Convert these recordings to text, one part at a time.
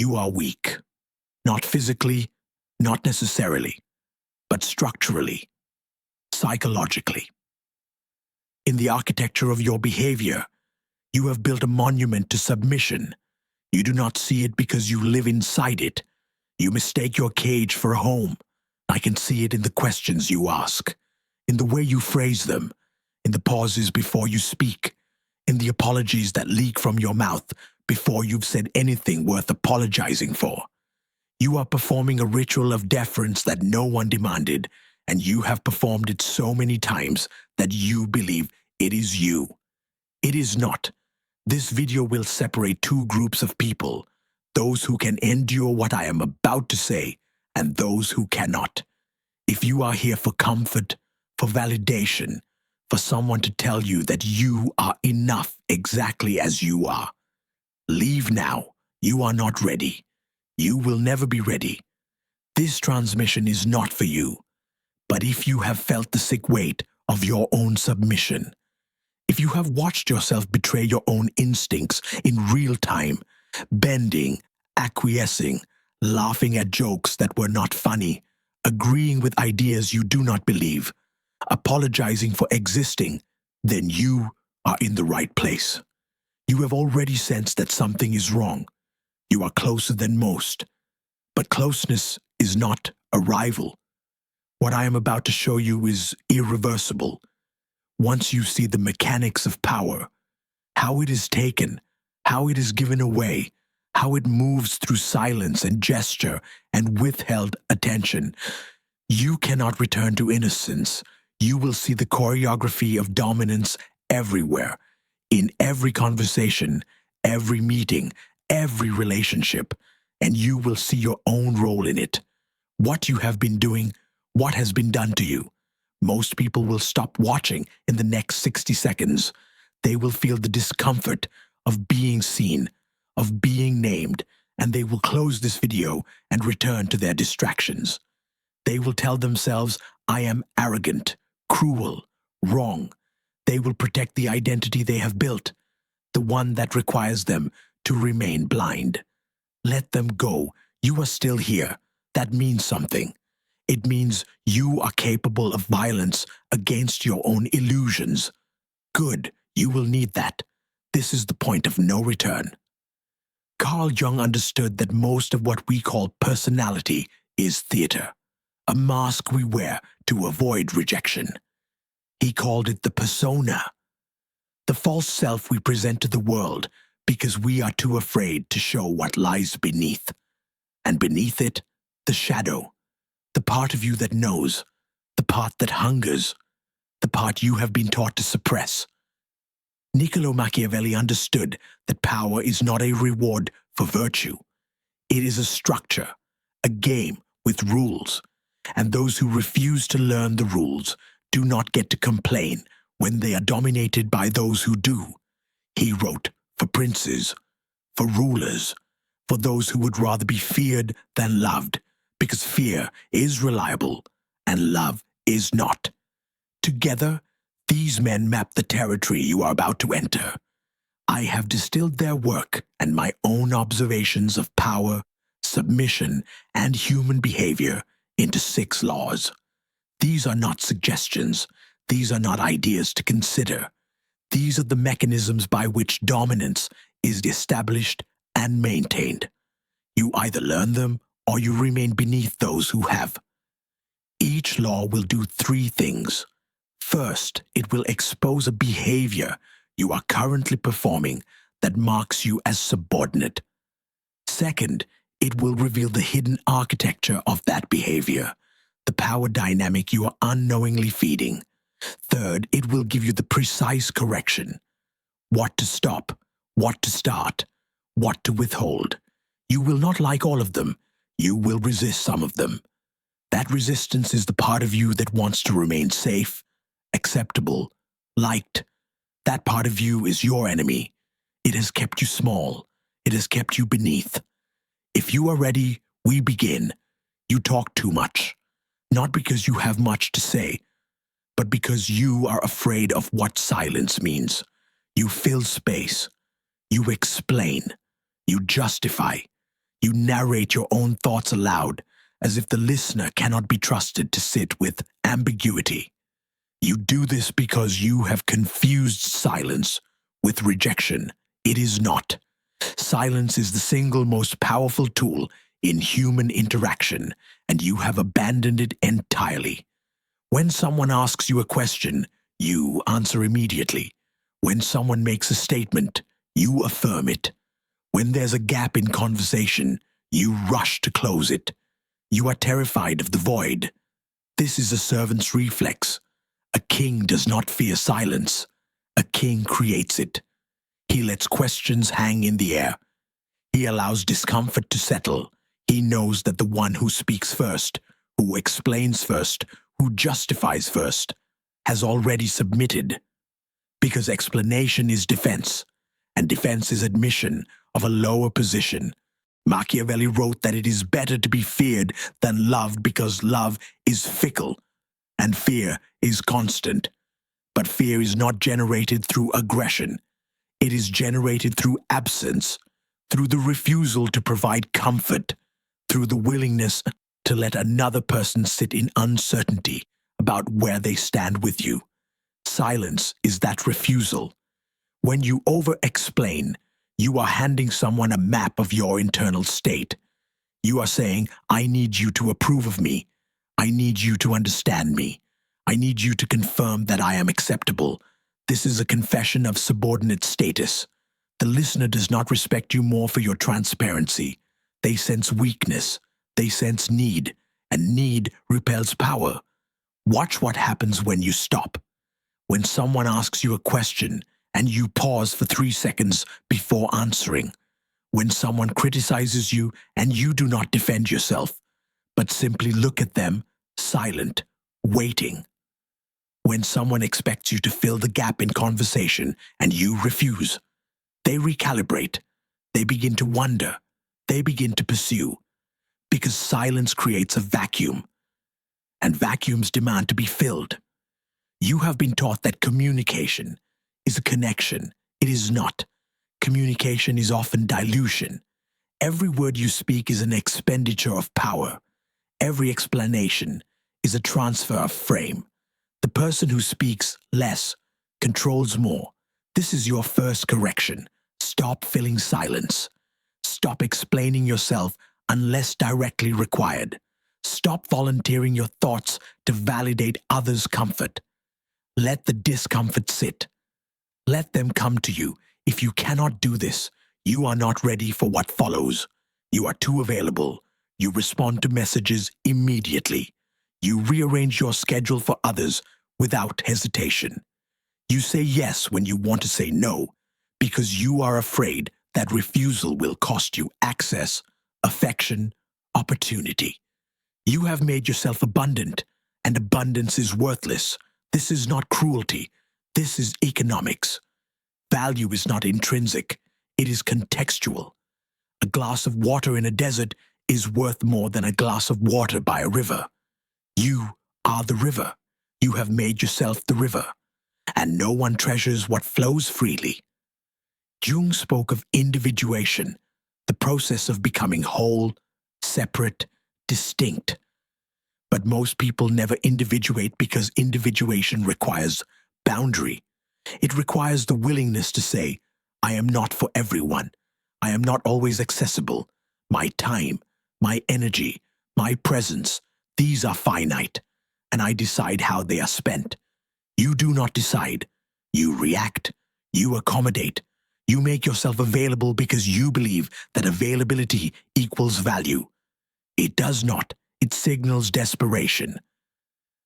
you are weak. Not physically, not necessarily, but structurally, psychologically. In the architecture of your behavior, you have built a monument to submission. You do not see it because you live inside it. You mistake your cage for a home. I can see it in the questions you ask, in the way you phrase them, in the pauses before you speak, in the apologies that leak from your mouth before you've said anything worth apologizing for. You are performing a ritual of deference that no one demanded, and you have performed it so many times that you believe it is you. It is not. This video will separate two groups of people, those who can endure what I am about to say, and those who cannot. If you are here for comfort, for validation, for someone to tell you that you are enough exactly as you are, leave now. You are not ready. You will never be ready. This transmission is not for you. But if you have felt the sick weight of your own submission, if you have watched yourself betray your own instincts in real time, bending, acquiescing, laughing at jokes that were not funny, agreeing with ideas you do not believe, apologizing for existing, then you are in the right place. You have already sensed that something is wrong. You are closer than most. But closeness is not arrival. What I am about to show you is irreversible. Once you see the mechanics of power, how it is taken, how it is given away, how it moves through silence and gesture and withheld attention, you cannot return to innocence. You will see the choreography of dominance everywhere, in every conversation, every meeting, every relationship, and you will see your own role in it. What you have been doing, what has been done to you. Most people will stop watching in the next 60 seconds. They will feel the discomfort of being seen, of being named, and they will close this video and return to their distractions. They will tell themselves, I am arrogant, cruel, wrong. They will protect the identity they have built, the one that requires them to remain blind. Let them go. You are still here. That means something. It means you are capable of violence against your own illusions. Good, you will need that. This is the point of no return. Carl Jung understood that most of what we call personality is theater, a mask we wear to avoid rejection. He called it the persona, the false self we present to the world because we are too afraid to show what lies beneath. And beneath it, the shadow, the part of you that knows, the part that hungers, the part you have been taught to suppress. Niccolò Machiavelli understood that power is not a reward for virtue. It is a structure, a game with rules, and those who refuse to learn the rules do not get to complain when they are dominated by those who do. He wrote for princes, for rulers, for those who would rather be feared than loved, because fear is reliable and love is not. Together, these men map the territory you are about to enter. I have distilled their work and my own observations of power, submission, and human behavior into 6 laws. These are not suggestions. These are not ideas to consider. These are the mechanisms by which dominance is established and maintained. You either learn them or you remain beneath those who have. Each law will do 3 things. First, it will expose a behavior you are currently performing that marks you as subordinate. Second, it will reveal the hidden architecture of that behavior, the power dynamic you are unknowingly feeding. Third, it will give you the precise correction. What to stop, what to start, what to withhold. You will not like all of them. You will resist some of them. That resistance is the part of you that wants to remain safe, acceptable, liked. That part of you is your enemy. It has kept you small. It has kept you beneath. If you are ready, we begin. You talk too much. Not because you have much to say, but because you are afraid of what silence means. You fill space. You explain. You justify. You narrate your own thoughts aloud, as if the listener cannot be trusted to sit with ambiguity. You do this because you have confused silence with rejection. It is not. Silence is the single most powerful tool in human interaction, and you have abandoned it entirely. When someone asks you a question, you answer immediately. When someone makes a statement, you affirm it. When there's a gap in conversation, you rush to close it. You are terrified of the void. This is a servant's reflex. A king does not fear silence. A king creates it. He lets questions hang in the air. He allows discomfort to settle. He knows that the one who speaks first, who explains first, who justifies first, has already submitted. Because explanation is defense, and defense is admission of a lower position. Machiavelli wrote that it is better to be feared than loved because love is fickle and fear is constant. But fear is not generated through aggression. It is generated through absence, through the refusal to provide comfort, through the willingness to let another person sit in uncertainty about where they stand with you. Silence is that refusal. When you over-explain, you are handing someone a map of your internal state. You are saying, I need you to approve of me. I need you to understand me. I need you to confirm that I am acceptable. This is a confession of subordinate status. The listener does not respect you more for your transparency. They sense weakness. They sense need, and need repels power. Watch what happens when you stop. When someone asks you a question and you pause for 3 seconds before answering. When someone criticizes you and you do not defend yourself, but simply look at them, silent, waiting. When someone expects you to fill the gap in conversation and you refuse, they recalibrate. They begin to wonder. They begin to pursue. Because silence creates a vacuum, and vacuums demand to be filled. You have been taught that communication is a connection. It is not. Communication is often dilution. Every word you speak is an expenditure of power. Every explanation is a transfer of frame. The person who speaks less controls more. This is your first correction. Stop filling silence. Stop explaining yourself unless directly required. Stop volunteering your thoughts to validate others' comfort. Let the discomfort sit. Let them come to you. If you cannot do this, you are not ready for what follows. You are too available. You respond to messages immediately. You rearrange your schedule for others without hesitation. You say yes when you want to say no, because you are afraid that refusal will cost you access, affection, opportunity. You have made yourself abundant, and abundance is worthless. This is not cruelty. This is economics. Value is not intrinsic. It is contextual. A glass of water in a desert is worth more than a glass of water by a river. You are the river. You have made yourself the river, and no one treasures what flows freely. Jung spoke of individuation, the process of becoming whole, separate, distinct. But most people never individuate because individuation requires boundary. It requires the willingness to say, I am not for everyone. I am not always accessible. My time, my energy, my presence, these are finite, and I decide how they are spent. You do not decide. You react. You accommodate. You make yourself available because you believe that availability equals value. It does not. It signals desperation.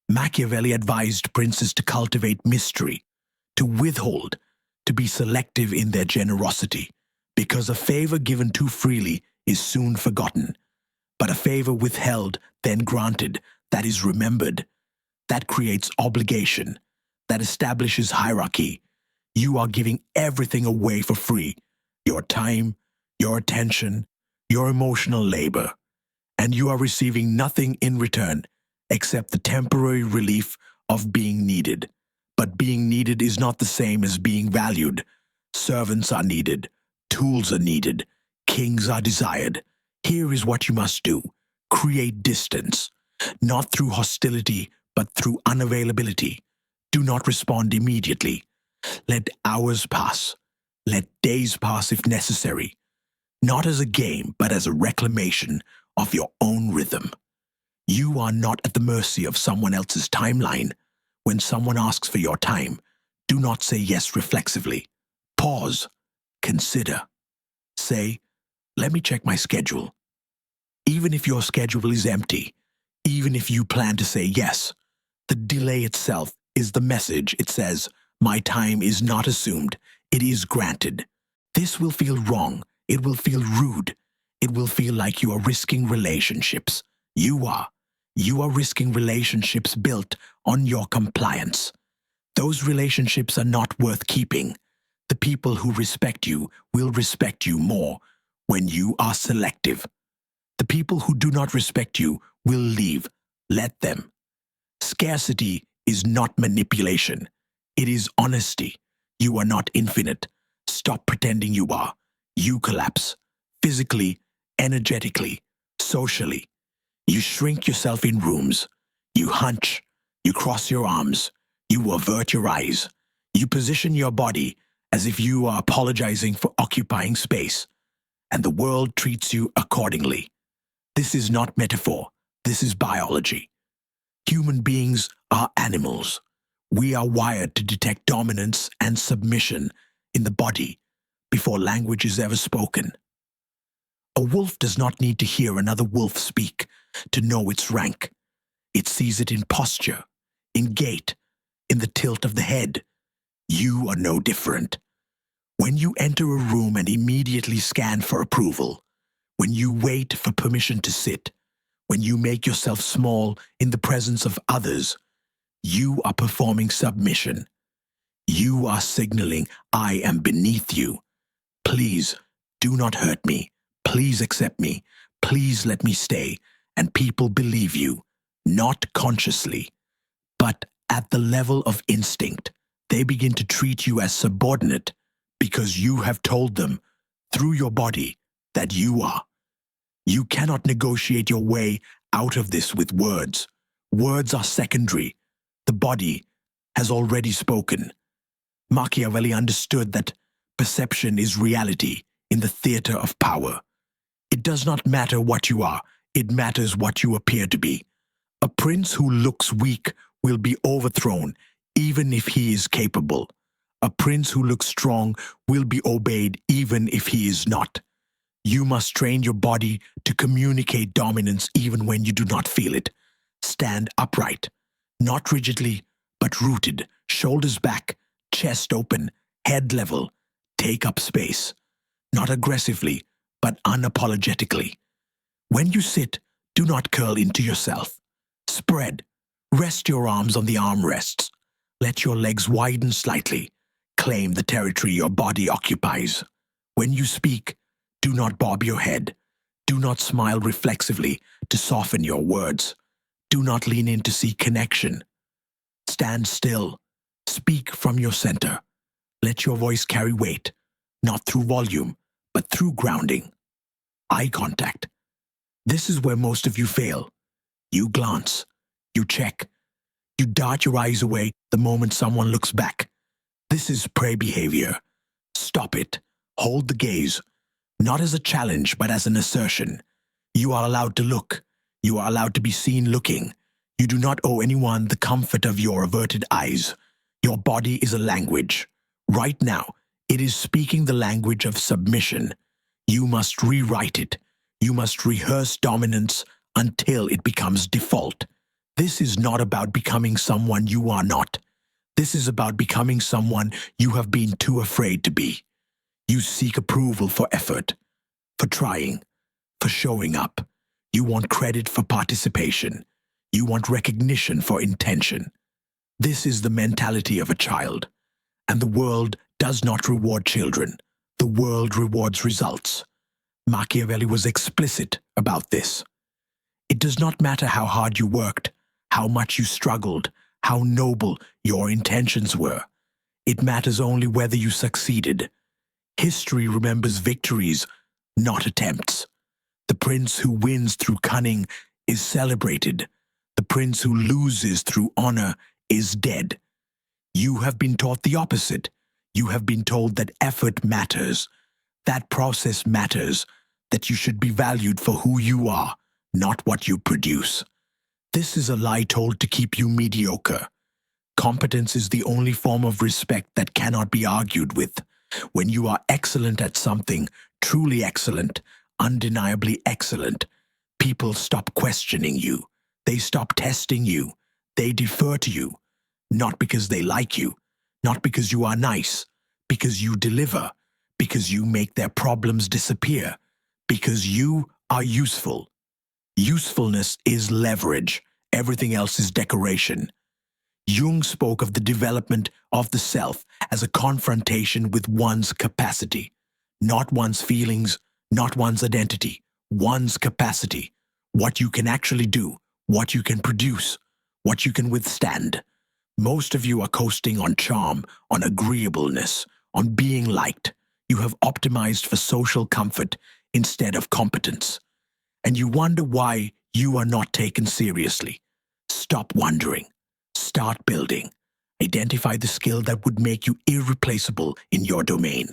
Machiavelli advised princes to cultivate mystery, to withhold, to be selective in their generosity, because a favor given too freely is soon forgotten. But a favor withheld, then granted, that is remembered. That creates obligation. That establishes hierarchy. You are giving everything away for free. Your time, your attention, your emotional labor. And you are receiving nothing in return except the temporary relief of being needed. But being needed is not the same as being valued. Servants are needed. Tools are needed. Kings are desired. Here is what you must do. Create distance, not through hostility, but through unavailability. Do not respond immediately. Let hours pass. Let days pass if necessary. Not as a game, but as a reclamation of your own rhythm. You are not at the mercy of someone else's timeline. When someone asks for your time, do not say yes reflexively. Pause. Consider. Say, let me check my schedule. Even if your schedule is empty, even if you plan to say yes, the delay itself is the message. It says, my time is not assumed, it is granted. This will feel wrong. It will feel rude. It will feel like you are risking relationships. You are. You are risking relationships built on your compliance. Those relationships are not worth keeping. The people who respect you will respect you more when you are selective. The people who do not respect you will leave. Let them. Scarcity is not manipulation. It is honesty. You are not infinite. Stop pretending you are. You collapse. Physically, energetically, socially. You shrink yourself in rooms. You hunch. You cross your arms. You avert your eyes. You position your body as if you are apologizing for occupying space. And the world treats you accordingly. This is not metaphor. This is biology. Human beings are animals. We are wired to detect dominance and submission in the body before language is ever spoken. A wolf does not need to hear another wolf speak to know its rank. It sees it in posture, in gait, in the tilt of the head. You are no different. When you enter a room and immediately scan for approval, when you wait for permission to sit, when you make yourself small in the presence of others, you are performing submission. You are signaling, I am beneath you. Please do not hurt me. Please accept me. Please let me stay. And people believe you, not consciously, but at the level of instinct. They begin to treat you as subordinate because you have told them through your body that you are. You cannot negotiate your way out of this with words. Words are secondary. The body has already spoken. Machiavelli understood that perception is reality in the theater of power. It does not matter what you are, it matters what you appear to be. A prince who looks weak will be overthrown, even if he is capable. A prince who looks strong will be obeyed, even if he is not. You must train your body to communicate dominance even when you do not feel it. Stand upright, not rigidly, but rooted, shoulders back, chest open, head level. Take up space, not aggressively, but unapologetically. When you sit, do not curl into yourself. Spread. Rest your arms on the armrests. Let your legs widen slightly. Claim the territory your body occupies. When you speak, do not bob your head. Do not smile reflexively to soften your words. Do not lean in to seek connection. Stand still. Speak from your center. Let your voice carry weight, not through volume, but through grounding. Eye contact. This is where most of you fail. You glance. You check. You dart your eyes away the moment someone looks back. This is prey behavior. Stop it. Hold the gaze. Not as a challenge, but as an assertion. You are allowed to look. You are allowed to be seen looking. You do not owe anyone the comfort of your averted eyes. Your body is a language. Right now, it is speaking the language of submission. You must rewrite it. You must rehearse dominance until it becomes default. This is not about becoming someone you are not. This is about becoming someone you have been too afraid to be. You seek approval for effort, for trying, for showing up. You want credit for participation. You want recognition for intention. This is the mentality of a child. And the world does not reward children. The world rewards results. Machiavelli was explicit about this. It does not matter how hard you worked, how much you struggled, how noble your intentions were. It matters only whether you succeeded. History remembers victories, not attempts. The prince who wins through cunning is celebrated. The prince who loses through honor is dead. You have been taught the opposite. You have been told that effort matters, that process matters, that you should be valued for who you are, not what you produce. This is a lie told to keep you mediocre. Competence is the only form of respect that cannot be argued with. When you are excellent at something, truly excellent, undeniably excellent, people stop questioning you. They stop testing you. They defer to you. Not because they like you, not because you are nice, because you deliver, because you make their problems disappear, because you are useful. Usefulness is leverage. Everything else is decoration. Jung spoke of the development of the self as a confrontation with one's capacity, not one's feelings, not one's identity, one's capacity, what you can actually do, what you can produce, what you can withstand. Most of you are coasting on charm, on agreeableness, on being liked. You have optimized for social comfort instead of competence. And you wonder why you are not taken seriously. Stop wondering. Start building. Identify the skill that would make you irreplaceable in your domain.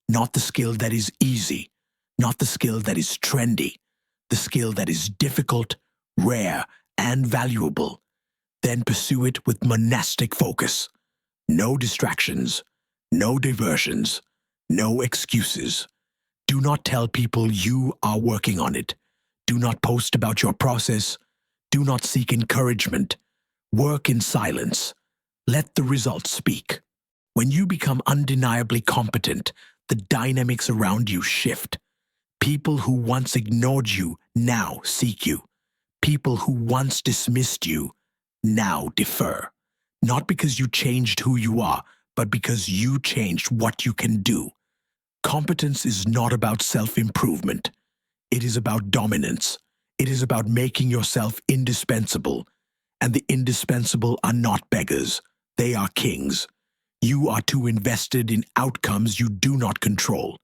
Not the skill that is easy, not the skill that is trendy, the skill that is difficult, rare, and valuable. Then pursue it with monastic focus. No distractions, no diversions, no excuses. Do not tell people you are working on it. Do not post about your process. Do not seek encouragement. Work in silence. Let the results speak. When you become undeniably competent, the dynamics around you shift. People who once ignored you now seek you. People who once dismissed you now defer. Not because you changed who you are, but because you changed what you can do. Competence is not about self-improvement. It is about dominance. It is about making yourself indispensable. And the indispensable are not beggars. They are kings. You are too invested in outcomes you do not control.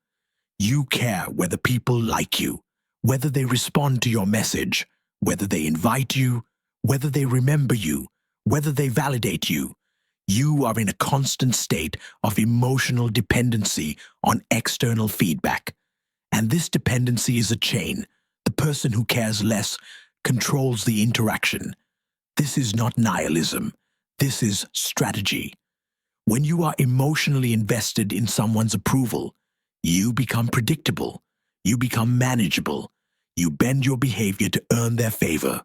You care whether people like you, whether they respond to your message, whether they invite you, whether they remember you, whether they validate you. You are in a constant state of emotional dependency on external feedback. And this dependency is a chain. The person who cares less controls the interaction. This is not nihilism. This is strategy. When you are emotionally invested in someone's approval, you become predictable. You become manageable. You bend your behavior to earn their favor.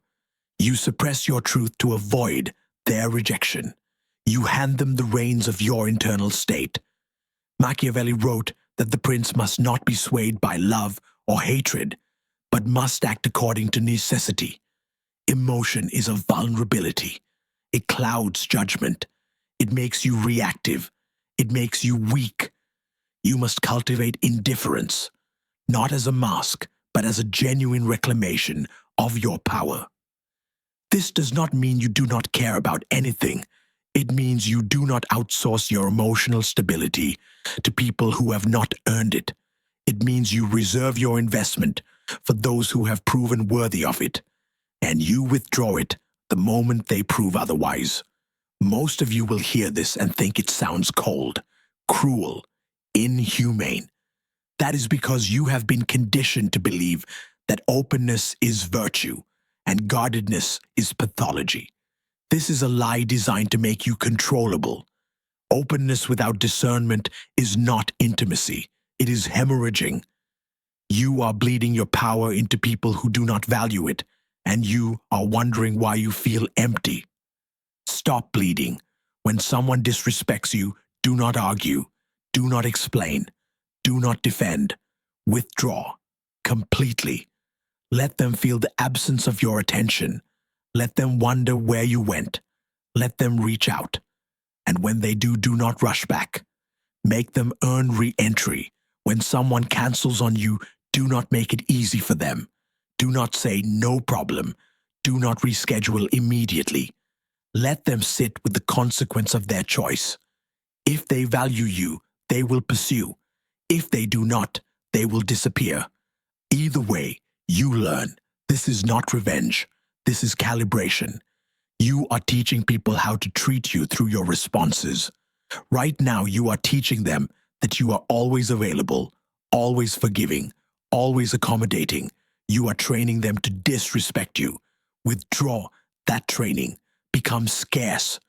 You suppress your truth to avoid their rejection. You hand them the reins of your internal state. Machiavelli wrote that the prince must not be swayed by love or hatred, but must act according to necessity. Emotion is a vulnerability. It clouds judgment. It makes you reactive. It makes you weak. You must cultivate indifference, not as a mask, but as a genuine reclamation of your power. This does not mean you do not care about anything. It means you do not outsource your emotional stability to people who have not earned it. It means you reserve your investment for those who have proven worthy of it, and you withdraw it the moment they prove otherwise. Most of you will hear this and think it sounds cold, cruel, inhumane. That is because you have been conditioned to believe that openness is virtue and guardedness is pathology. This is a lie designed to make you controllable. Openness without discernment is not intimacy. It is hemorrhaging. You are bleeding your power into people who do not value it, and you are wondering why you feel empty. Stop bleeding. When someone disrespects you, do not argue. Do not explain. Do not defend. Withdraw. Completely. Let them feel the absence of your attention. Let them wonder where you went. Let them reach out. And when they do, do not rush back. Make them earn re-entry. When someone cancels on you, do not make it easy for them. Do not say no problem. Do not reschedule immediately. Let them sit with the consequence of their choice. If they value you, they will pursue. If they do not, they will disappear. Either way, You learn. This is not revenge. This is calibration. You are teaching people how to treat you through your responses. Right now, you are teaching them that you are always available, always forgiving, always accommodating. You are training them to disrespect you. Withdraw that training. Become scarce.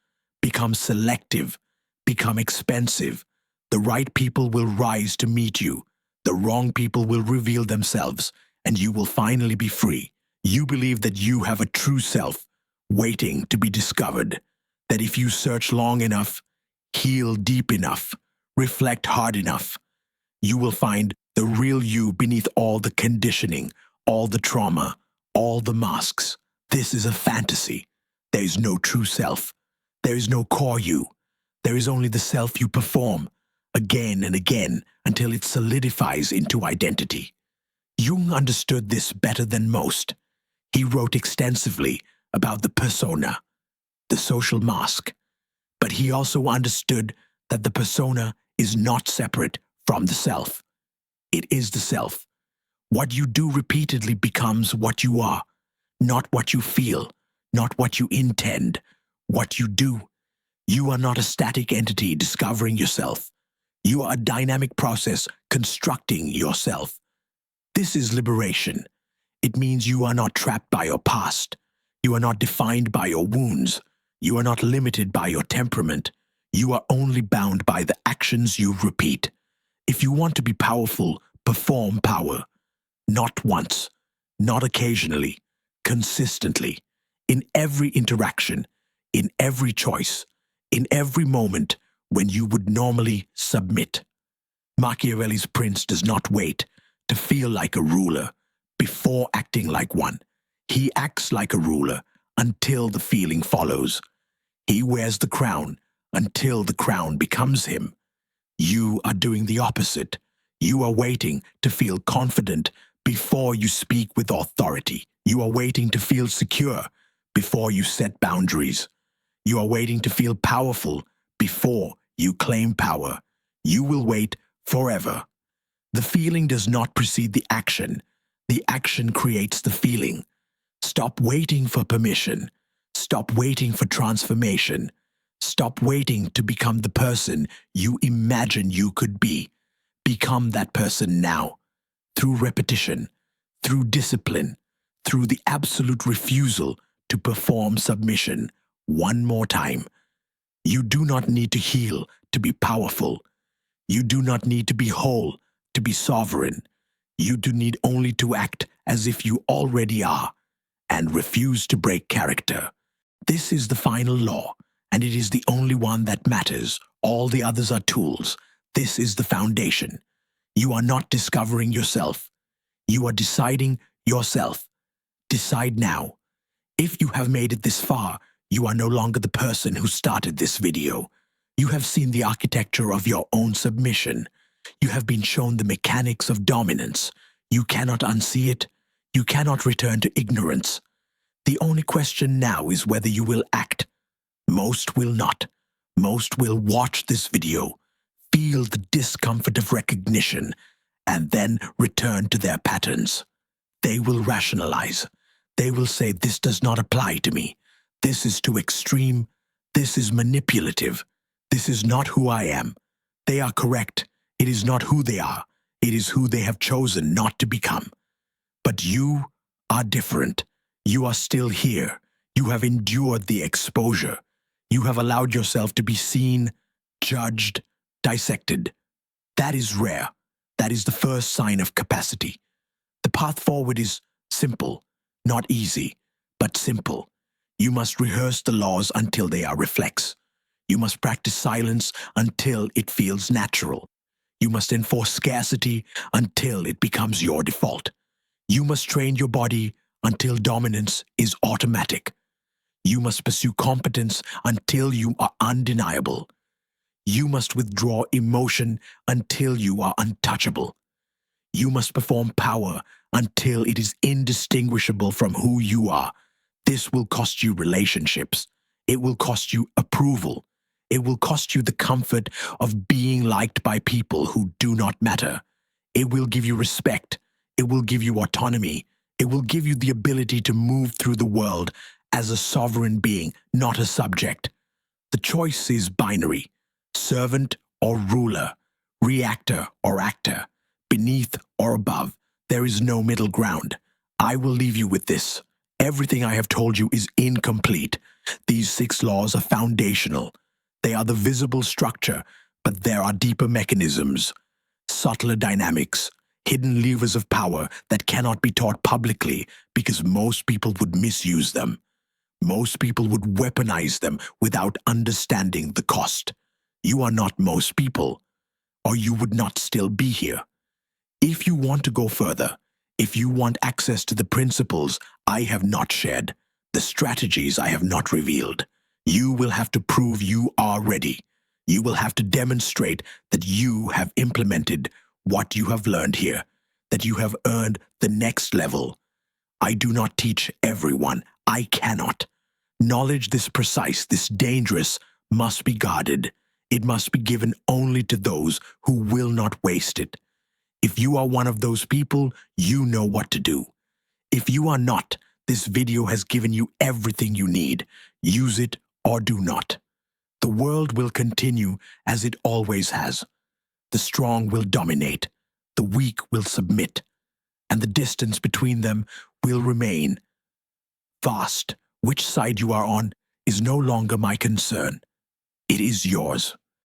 Become selective. Become expensive. The right people will rise to meet you. The wrong people will reveal themselves, and you will finally be free. You believe that you have a true self waiting to be discovered, that if you search long enough, heal deep enough, reflect hard enough, you will find the real you beneath all the conditioning, all the trauma, all the masks. This is a fantasy. There is no true self. There is no core you. There is only the self you perform, again and again, until it solidifies into identity. Jung understood this better than most. He wrote extensively about the persona, the social mask, but he also understood that the persona is not separate from the self. It is the self. What you do repeatedly becomes what you are, not what you feel, not what you intend, what you do. You are not a static entity discovering yourself. You are a dynamic process constructing yourself. This is liberation. It means you are not trapped by your past. You are not defined by your wounds. You are not limited by your temperament. You are only bound by the actions you repeat. If you want to be powerful, perform power. Not once, not occasionally, consistently, in every interaction, in every choice, in every moment when you would normally submit. Machiavelli's prince does not wait to feel like a ruler before acting like one. He acts like a ruler until the feeling follows. He wears the crown until the crown becomes him. You are doing the opposite. You are waiting to feel confident before you speak with authority. You are waiting to feel secure before you set boundaries. You are waiting to feel powerful before you claim power. You will wait forever. The feeling does not precede the action. The action creates the feeling. Stop waiting for permission. Stop waiting for transformation. Stop waiting to become the person you imagine you could be. Become that person now, through repetition, through discipline, through the absolute refusal to perform submission one more time. You do not need to heal to be powerful. You do not need to be whole to be sovereign. You do need only to act as if you already are and refuse to break character. This is the final law, and it is the only one that matters. All the others are tools. This is the foundation. You are not discovering yourself. You are deciding yourself. Decide now. If you have made it this far, you are no longer the person who started this video. You have seen the architecture of your own submission. You have been shown the mechanics of dominance. You cannot unsee it. You cannot return to ignorance. The only question now is whether you will act. Most will not. Most will watch this video, feel the discomfort of recognition, and then return to their patterns. They will rationalize. They will say, this does not apply to me. This is too extreme. This is manipulative. This is not who I am. They are correct. It is not who they are. It is who they have chosen not to become. But you are different. You are still here. You have endured the exposure. You have allowed yourself to be seen, judged, dissected. That is rare. That is the first sign of capacity. The path forward is simple, not easy, but simple. You must rehearse the laws until they are reflex. You must practice silence until it feels natural. You must enforce scarcity until it becomes your default. You must train your body until dominance is automatic. You must pursue competence until you are undeniable. You must withdraw emotion until you are untouchable. You must perform power until it is indistinguishable from who you are. This will cost you relationships. It will cost you approval. It will cost you the comfort of being liked by people who do not matter. It will give you respect. It will give you autonomy. It will give you the ability to move through the world as a sovereign being, not a subject. The choice is binary: servant or ruler, reactor or actor, beneath or above. There is no middle ground. I will leave you with this. Everything I have told you is incomplete. These 6 laws are foundational. They are the visible structure, but there are deeper mechanisms, subtler dynamics, hidden levers of power that cannot be taught publicly because most people would misuse them. Most people would weaponize them without understanding the cost. You are not most people, or you would not still be here. If you want to go further, if you want access to the principles I have not shared, the strategies I have not revealed, you will have to prove you are ready. You will have to demonstrate that you have implemented what you have learned here, that you have earned the next level. I do not teach everyone. I cannot. Knowledge this precise, this dangerous, must be guarded. It must be given only to those who will not waste it. If you are one of those people, you know what to do. If you are not, this video has given you everything you need. Use it or do not. The world will continue as it always has. The strong will dominate, the weak will submit, and the distance between them will remain vast. Which side you are on is no longer my concern. It is yours.